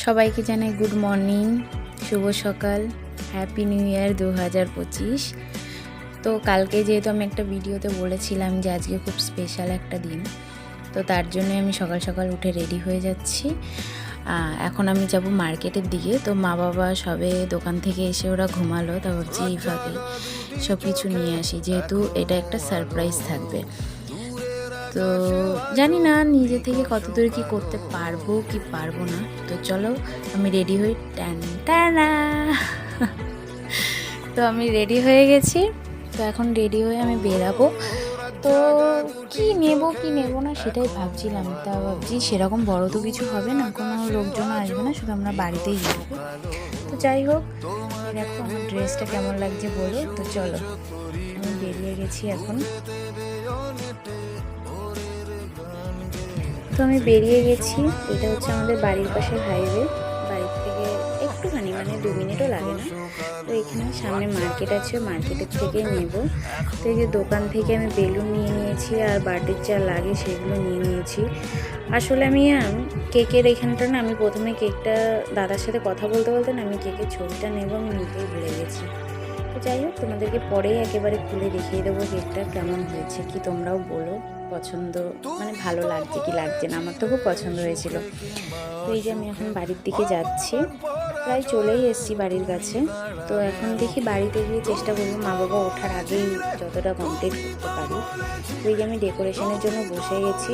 সবাইকে জানাই good morning, শুভ সকাল, হ্যাপি নিউ ইয়ার 2025। তো কালকে যেহেতু আমি একটা ভিডিওতে বলেছিলাম যে আজকে খুব স্পেশাল একটা দিন, তো তার জন্য আমি সকাল সকাল উঠে রেডি হয়ে যাচ্ছি। এখন আমি যাব মার্কেটের দিকে। তো মা বাবা সবে দোকান থেকে এসে ওরা ঘুমালো, তা ভাবছি এই ফাঁকে সব কিছু নিয়ে আসি, যেহেতু এটা একটা সারপ্রাইজ থাকবে। তো জানি না নিজে থেকে কতদূর কি করতে পারবো কি পারবো না। তো চলো আমি রেডি হই। টানা তো আমি রেডি হয়ে গেছি। তো এখন রেডি হয়ে আমি বেরাবো। তো কি নেব না সেটাই ভাবছিলাম। তা ভাবছি সেরকম বড় তো কিছু হবে না, কোনো লোকজন আসবে না, শুধু আমরা বাড়িতেই যাবো। তো যাই হোক, দেখো আমার ড্রেসটা কেমন লাগছে বলো। তো চলো আমি বেরিয়ে গেছি এখন। তো আমি বেরিয়ে গেছি। এটা হচ্ছে আমাদের বাড়ির পাশের হাইওয়ে। বাড়ির থেকে একটুখানি 2 মিনিটও লাগে না। তো এখানে সামনে মার্কেট আছে, মার্কেটের থেকে নেব। তো এই যে দোকান থেকে আমি বেলুন নিয়ে নিয়েছি, আর বার্থডের যা লাগে সেগুলো নিয়ে নিয়েছি। আসলে আমি কেকের এখানটা না, আমি প্রথমে কেকটা দাদার সাথে কথা বলতে বলতে না আমি কেকের ছবিটা নেব, আমি নিতেই ভুলে গেছি। তো যাই হোক, তোমাদেরকে পরেই একেবারে খুলে দেখিয়ে দেবো কেকটা কেমন হয়েছে, কি তোমরাও বলো পছন্দ, ভালো লাগছে কি লাগছে না। আমার তো খুব পছন্দ হয়েছিল। তো এই যে আমি এখন বাড়ির দিকে যাচ্ছি, প্রায় চলেই এসেছি বাড়ির কাছে। তো এখন দেখি বাড়িতে গিয়ে চেষ্টা করবো মা বাবা ওঠার আগেই যতটা কমপ্লিট করতে পারি। তো এই যে আমি ডেকোরেশনের জন্য বসে গেছি।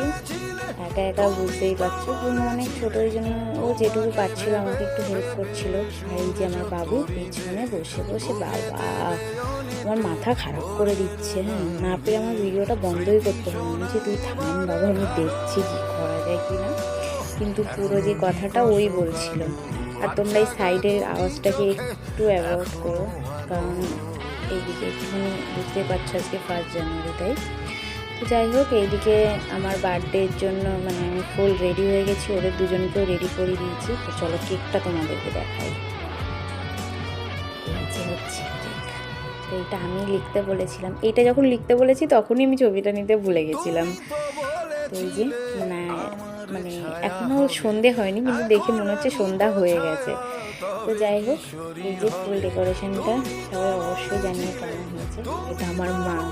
একা একা বুঝতেই পারছো, কিন্তু অনেক ছোটো, ওই জন্য ও যেটুকু পারছিল আমাকে একটু হেল্প করছিল। আর এই যে আমার বাবু পিছনে বসে বসে বাবা আমার মাথা খারাপ করে দিচ্ছে। না পেরে আমার ভিডিওটা বন্ধই করতে হবে, যে তুই থাম বাবা, আমি দেখছি কি করা যায় কি না। কিন্তু পুরো যে কথাটা ওই বলছিল। আর তোমরা এই সাইডের আওয়াজটাকে একটু অ্যাভয়েড করো, কারণ এইদিকে একটুখানি বুঝতেই পারছো আজকে 1 জানুয়ারি, তাই। তো যাই হোক, এইদিকে আমার বার্থডের জন্য আমি ফুল রেডি হয়ে গেছি, ওদের দুজনকেও রেডি করে দিয়েছি। তো চলো কেকটা তোমাদেরকে দেখাই। হচ্ছে কেক। তো এটা আমি লিখতে বলেছিলাম, এটা যখন লিখতে বলেছি তখনই আমি ছবিটা নিতে ভুলে গেছিলাম। তো এই যে এখনও সন্ধে হয়নি, কিন্তু দেখে মনে হচ্ছে সন্ধ্যা হয়ে গেছে। তো যাই হোক, এই যে ফুল ডেকোরেশনটা সবাই অবশ্যই জানিয়ে কেমন হয়েছে। এটা আমার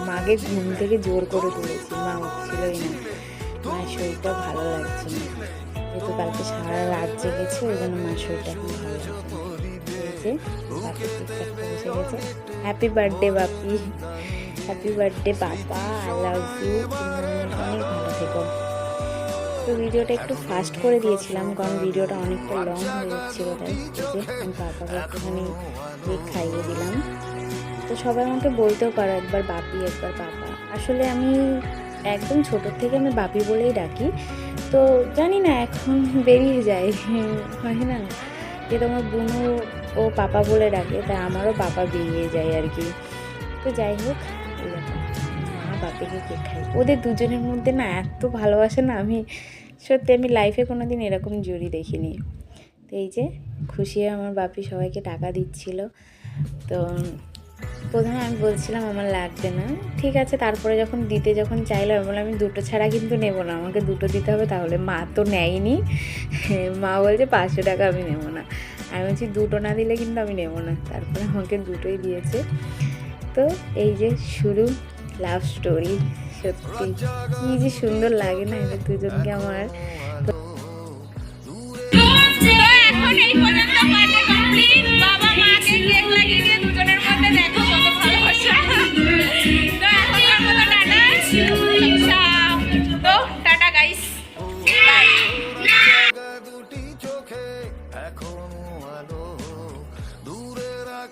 মাকে ঘুম থেকে জোর করে তুলেছি, মা উঠছিলই না, মায়ের শরীরটা ভালো লাগছে না, যেহেতু কালকে সারা রাত জেগেছে, ওই জন্য মায়ের শরীরটা এখন ভালো লাগছে না। এই যে বাপি কেকটা বসে গেছে। হ্যাপি বার্থডে বাপি, হ্যাপি বার্থডে বাবা, আই লাভ ইউ, অনেক ভালো থেকো। তো ভিডিওটা একটু ফাস্ট করে দিয়েছিলাম, কারণ ভিডিওটা অনেকটা লং হয়ে যাচ্ছিলো, তাই। যে আমি পাপাকে একটুখানি কেক খাইয়ে দিলাম। তো সবাই আমাকে বলতেও পারো একবার বাপি একবার পাপা। আসলে আমি একদম ছোটোর থেকে আমি বাপি বলেই ডাকি। তো জানি না এখন বেরিয়ে যায়, হয় না যে তোমার বোনও ও পাপা বলে ডাকে, তাই আমারও পাপা বেরিয়ে যায় আর কি। তো যাই হোক, বাপিকে কেক খাই। ওদের দুজনের মধ্যে না এত ভালোবাসে না, আমি সত্যি আমি লাইফে কোনো দিন এরকম জুড়ি দেখিনি। তো এই যে খুশি আমার বাপি সবাইকে টাকা দিচ্ছিল। তো প্রথমে আমি বলছিলাম আমার লাগবে না, ঠিক আছে। তারপরে যখন চাইলো আমি বললাম আমি 2টো ছাড়া কিন্তু নেব না, আমাকে 2টো দিতে হবে। তাহলে মা তো নেয়নি, মা বলছে 500 টাকা আমি নেব না। আমি বলছি 2টো না দিলে কিন্তু আমি নেব না। তারপরে আমাকে 2টোই দিয়েছে। তো এই যে শুরু লাভ স্টোরি। সত্যি কি যে সুন্দর লাগে না এদের দুজনকে আমার।